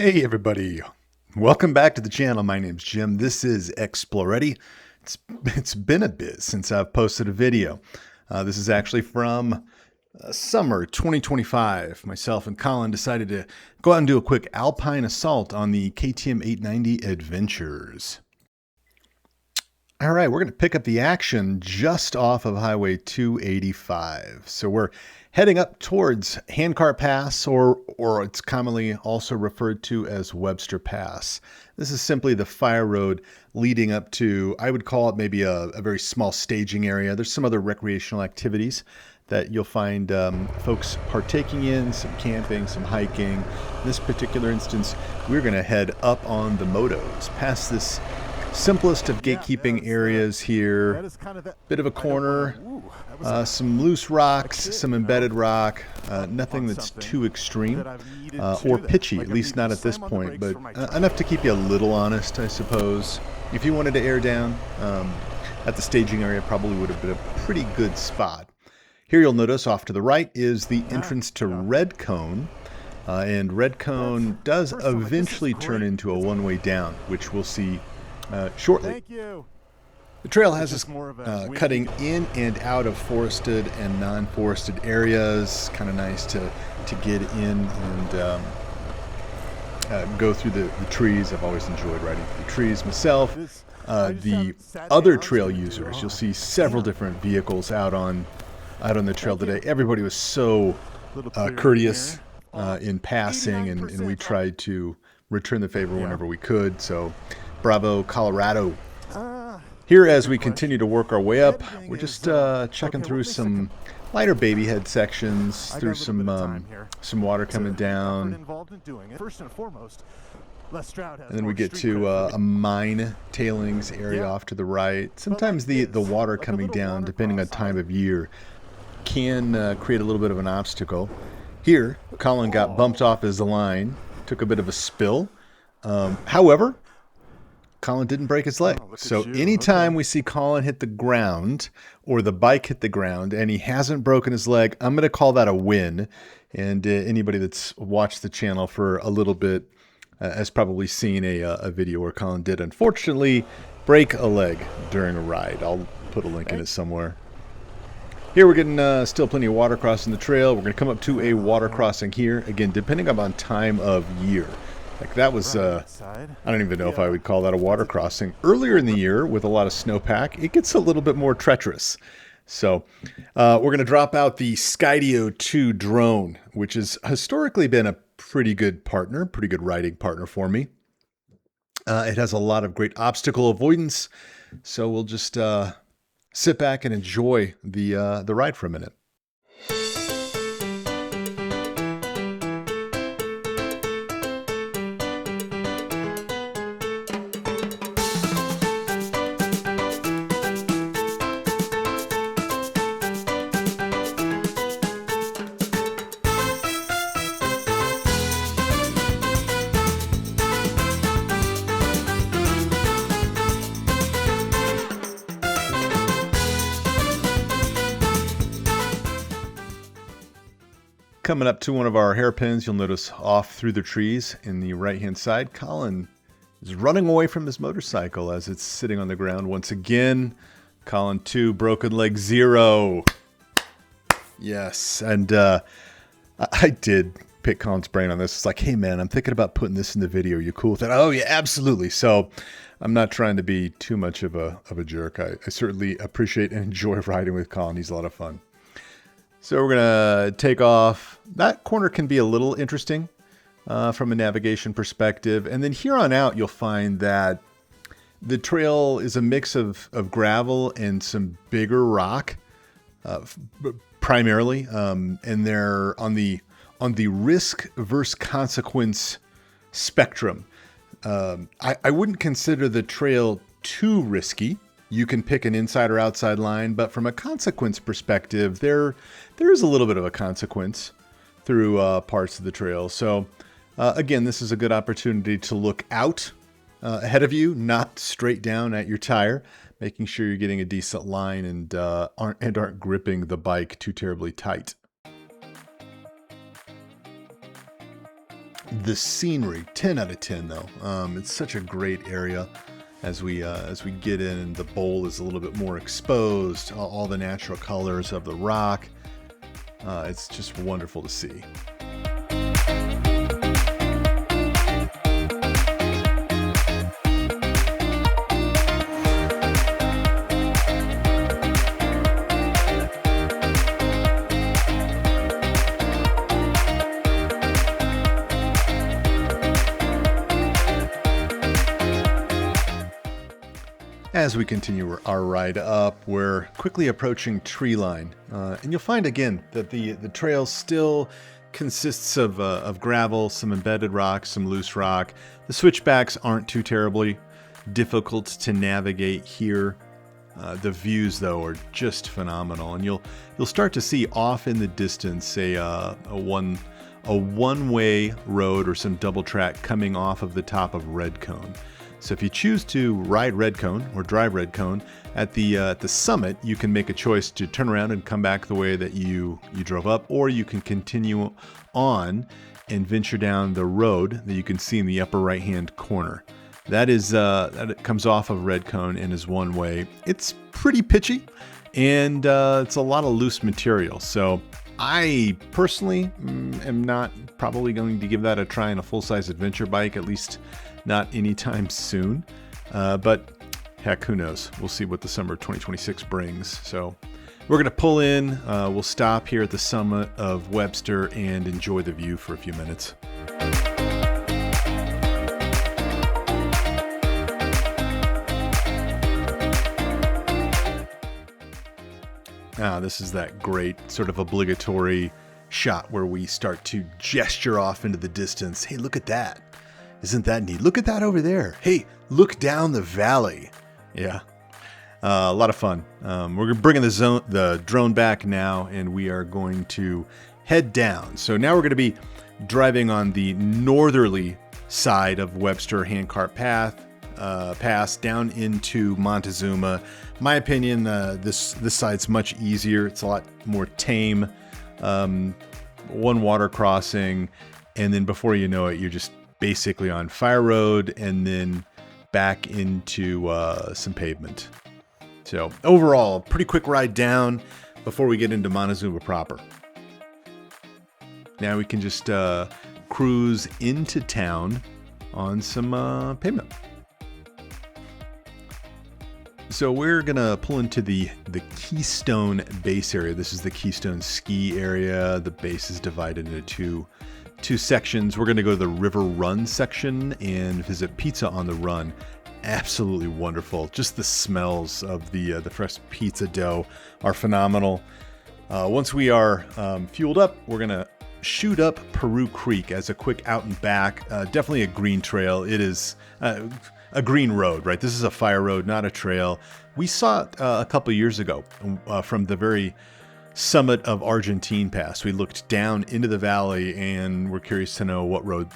Hey everybody, welcome back to the channel. My name's Jim. This is Exploready. It's been a bit since I've posted a video. This is actually from summer 2025. Myself and Colin decided to go out and do a quick alpine assault on the KTM 890 Adventures. All right, we're going to pick up the action just off of Highway 285. So we're heading up towards Handcart Pass, or it's commonly also referred to as Webster Pass. This is simply the Fireroad leading up to, I would call it maybe a very small staging area. There's some other recreational activities that you'll find folks partaking in, some camping, some hiking. In this particular instance, we're going to head up on the motos, past this simplest of gatekeeping areas here. Bit of a corner, some loose rocks, some embedded rock, nothing that's too extreme or pitchy, at least not at this point, but enough to keep you a little honest, I suppose. If you wanted to air down at the staging area, probably would have been a pretty good spot. Here you'll notice off to the right is the entrance to Red Cone, and Red Cone does eventually turn into a one-way down, which we'll see shortly. Thank you. The trail has us cutting in and out of forested and non-forested areas. Kind of nice to get in and go through the trees. I've always enjoyed riding through the trees myself. The other trail users, you'll see several different vehicles out on the trail today. Everybody was so courteous in passing, and we tried to return the favor whenever we could. So bravo, Colorado. Here, as we continue to work our way up, we're just checking through some lighter baby head sections, through some water coming down. And then we get to a mine tailings area off to the right. Sometimes the water coming down, depending on time of year, can create a little bit of an obstacle. Here, Colin got bumped off his line, took a bit of a spill. However, Colin didn't break his leg. So anytime we see Colin hit the ground or the bike hit the ground and he hasn't broken his leg, I'm going to call that a win. And anybody that's watched the channel for a little bit has probably seen a video where Colin did unfortunately break a leg during a ride. I'll put a link in it somewhere. Here we're getting still plenty of water crossing the trail. We're going to come up to a water crossing here. Again, depending upon time of year. Like that was, I don't even know if I would call that a water crossing. Earlier in the year, with a lot of snowpack, it gets a little bit more treacherous. So we're going to drop out the Skydio 2 drone, which has historically been a pretty good partner, pretty good riding partner for me. It has a lot of great obstacle avoidance. So we'll just sit back and enjoy the ride for a minute. Coming up to one of our hairpins, you'll notice off through the trees in the right-hand side, Colin is running away from his motorcycle as it's sitting on the ground once again. Colin 2, broken leg 0. Yes, and I did pick Colin's brain on this. It's like, hey man, I'm thinking about putting this in the video. You cool with that? Oh yeah, absolutely. So I'm not trying to be too much of a jerk. I certainly appreciate and enjoy riding with Colin. He's a lot of fun. So we're going to take off. That corner can be a little interesting from a navigation perspective. And then here on out, you'll find that the trail is a mix of gravel and some bigger rock, primarily. And they're on the risk versus consequence spectrum. I wouldn't consider the trail too risky. You can pick an inside or outside line, but from a consequence perspective, there is a little bit of a consequence through parts of the trail. So again, this is a good opportunity to look out ahead of you, not straight down at your tire, making sure you're getting a decent line and aren't gripping the bike too terribly tight. The scenery, 10 out of 10 though. It's such a great area. As we get in, the bowl is a little bit more exposed. All the natural colors of the rock. It's just wonderful to see. As we continue our ride up, we're quickly approaching tree line, and you'll find again that the trail still consists of gravel, some embedded rock, some loose rock. The switchbacks aren't too terribly difficult to navigate here. The views though are just phenomenal, and you'll start to see off in the distance a one-way road or some double track coming off of the top of Red Cone. So if you choose to ride Red Cone or drive Red Cone, at the summit, you can make a choice to turn around and come back the way that you drove up, or you can continue on and venture down the road that you can see in the upper right-hand corner. That is that comes off of Red Cone and is one way. It's pretty pitchy, and it's a lot of loose material. So I personally am not probably going to give that a try on a full-size adventure bike, at least not anytime soon, but heck, who knows? We'll see what the summer of 2026 brings. So we're going to pull in. We'll stop here at the summit of Webster and enjoy the view for a few minutes. This is that great sort of obligatory shot where we start to gesture off into the distance. Hey, look at that. Isn't that neat? Look at that over there. Hey, look down the valley. Yeah, a lot of fun. We're bringing the drone back now, and we are going to head down. So now we're going to be driving on the northerly side of Webster Handcart Pass down into Montezuma. My opinion, this side's much easier. It's a lot more tame. One water crossing, and then before you know it, you're just basically on Fireroad and then back into some pavement. So overall, pretty quick ride down before we get into Montezuma proper. Now we can just cruise into town on some pavement. So we're gonna pull into the Keystone base area. This is the Keystone ski area. The base is divided into two sections. We're gonna go to the River Run section and visit Pizza on the Run. Absolutely wonderful. Just the smells of the fresh pizza dough are phenomenal. Once we are fueled up, we're gonna shoot up Peru Creek as a quick out and back. Definitely a green trail. It is a green road, right? This is a fire road, not a trail. We saw it a couple years ago from the very summit of Argentine Pass. We looked down into the valley and we're curious to know what road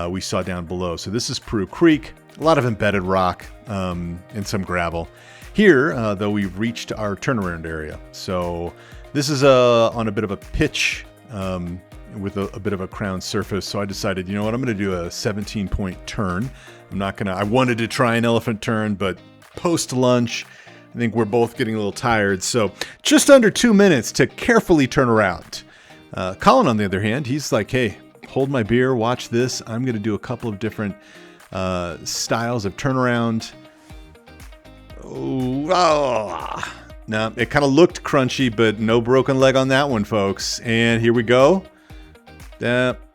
we saw down below. So this is Peru Creek, a lot of embedded rock and some gravel. Here, though, we've reached our turnaround area. So this is on a bit of a pitch with a bit of a crown surface. So I decided, you know what, I'm going to do a 17-point turn. I wanted to try an elephant turn, but post lunch, I think we're both getting a little tired. So just under 2 minutes to carefully turn around. Colin, on the other hand, he's like, hey, hold my beer, watch this. I'm going to do a couple of different styles of turnaround. No, it kind of looked crunchy, but no broken leg on that one, folks. And here we go.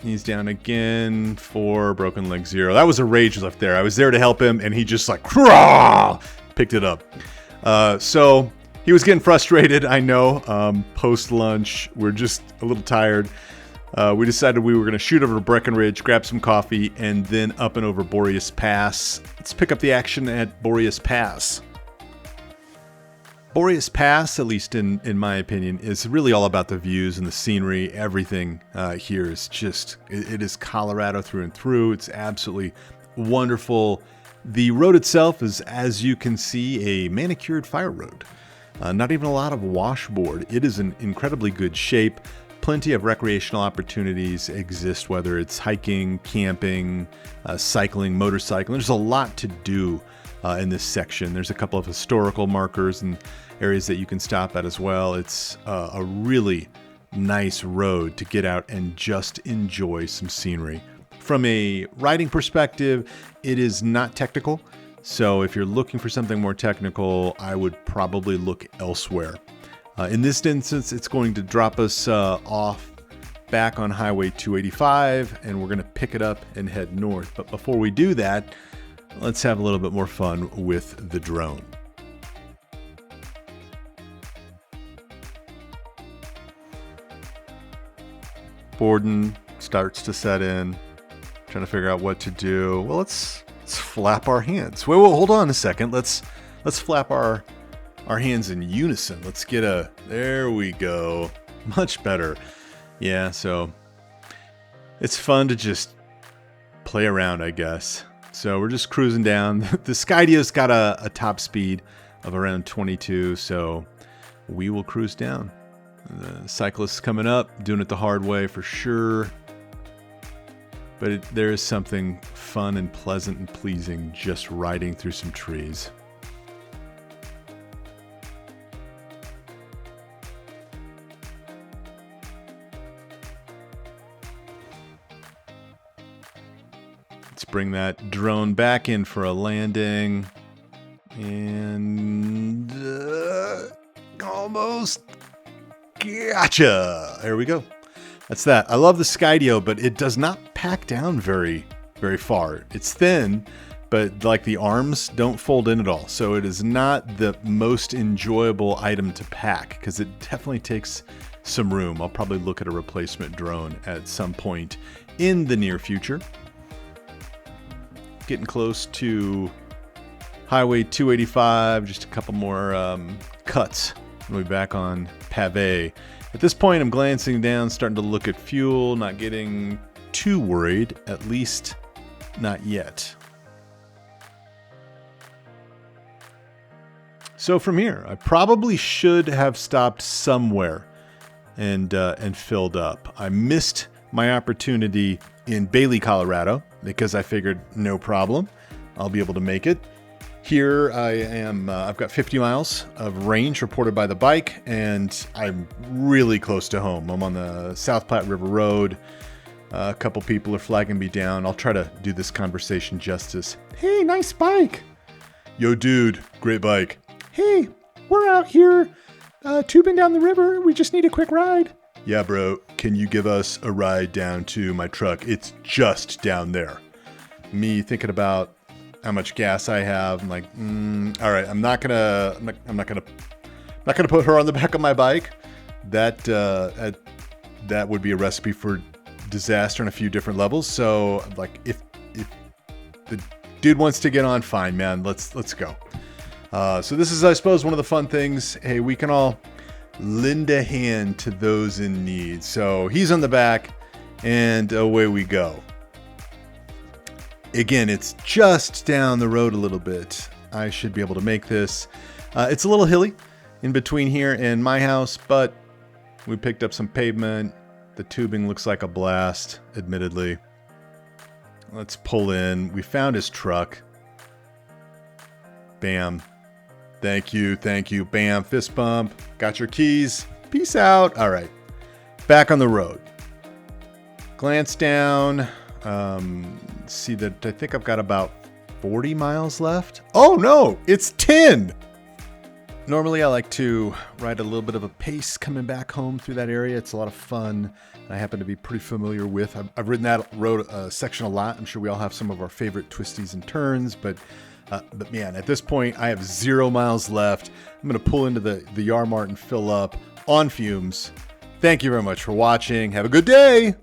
He's down again for broken leg 0. That was a rage lift there. I was there to help him, and he just like picked it up. So he was getting frustrated, I know. Post lunch, we're just a little tired. We decided we were going to shoot over to Breckenridge, grab some coffee, and then up and over Boreas Pass. Let's pick up the action at Boreas Pass. Boreas Pass, at least in my opinion, is really all about the views and the scenery. Everything here is just, it is Colorado through and through. It's absolutely wonderful. The road itself is, as you can see, a manicured fire road. Not even a lot of washboard. It is in incredibly good shape. plenty of recreational opportunities exist, whether it's hiking, camping, cycling, motorcycling. There's a lot to do in this section. There's a couple of historical markers and areas that you can stop at as well. It's a really nice road to get out and just enjoy some scenery. From a riding perspective, it is not technical. So if you're looking for something more technical, I would probably look elsewhere. In this instance, it's going to drop us off back on Highway 285, and we're going to pick it up and head north. But before we do that, let's have a little bit more fun with the drone. Boredom starts to set in. Trying to figure out what to do. Well, let's flap our hands. Wait, hold on a second. Let's flap our hands in unison. Let's get there we go. Much better. Yeah, so it's fun to just play around, I guess. So we're just cruising down. The Skydio's got a top speed of around 22, so we will cruise down. The cyclist's coming up, doing it the hard way for sure. But there is something fun and pleasant and pleasing just riding through some trees. Let's bring that drone back in for a landing. And almost gotcha. There we go. That's that. I love the Skydio, but it does not pack down very far. It's thin, but like the arms don't fold in at all. So it is not the most enjoyable item to pack because it definitely takes some room. I'll probably look at a replacement drone at some point in the near future. Getting close to Highway 285, just a couple more cuts. We'll be back on Pave. At this point, I'm glancing down, starting to look at fuel, not getting too worried, at least not yet. So from here, I probably should have stopped somewhere and filled up. I missed my opportunity in Bailey, Colorado, because I figured no problem, I'll be able to make it. Here I am, I've got 50 miles of range reported by the bike, and I'm really close to home. I'm on the South Platte River Road. A couple people are flagging me down. I'll try to do this conversation justice. Hey, nice bike. Yo, dude, great bike. Hey, we're out here tubing down the river. We just need a quick ride. Yeah, bro, can you give us a ride down to my truck? It's just down there. Me thinking about how much gas I have. I'm like, all right, I'm not gonna put her on the back of my bike. That would be a recipe for disaster on a few different levels. So like, if the dude wants to get on, fine, man, let's go. So this is, I suppose, one of the fun things. Hey, we can all lend a hand to those in need. So he's on the back, and away we go. Again, it's just down the road a little bit. I should be able to make this. It's a little hilly in between here and my house, but we picked up some pavement. The tubing looks like a blast, admittedly. Let's pull in. We found his truck. Bam. Thank you. Bam. Fist bump. Got your keys. Peace out. All right. Back on the road. Glance down. See that I think I've got about 40 miles left. Oh no, it's 10. Normally I like to ride a little bit of a pace coming back home through that area. It's a lot of fun. I happen to be pretty familiar with. I've ridden that road section a lot. I'm sure we all have some of our favorite twisties and turns, but man, at this point I have 0 miles left. I'm going to pull into the Yarmart and fill up on fumes. Thank you very much for watching. Have a good day.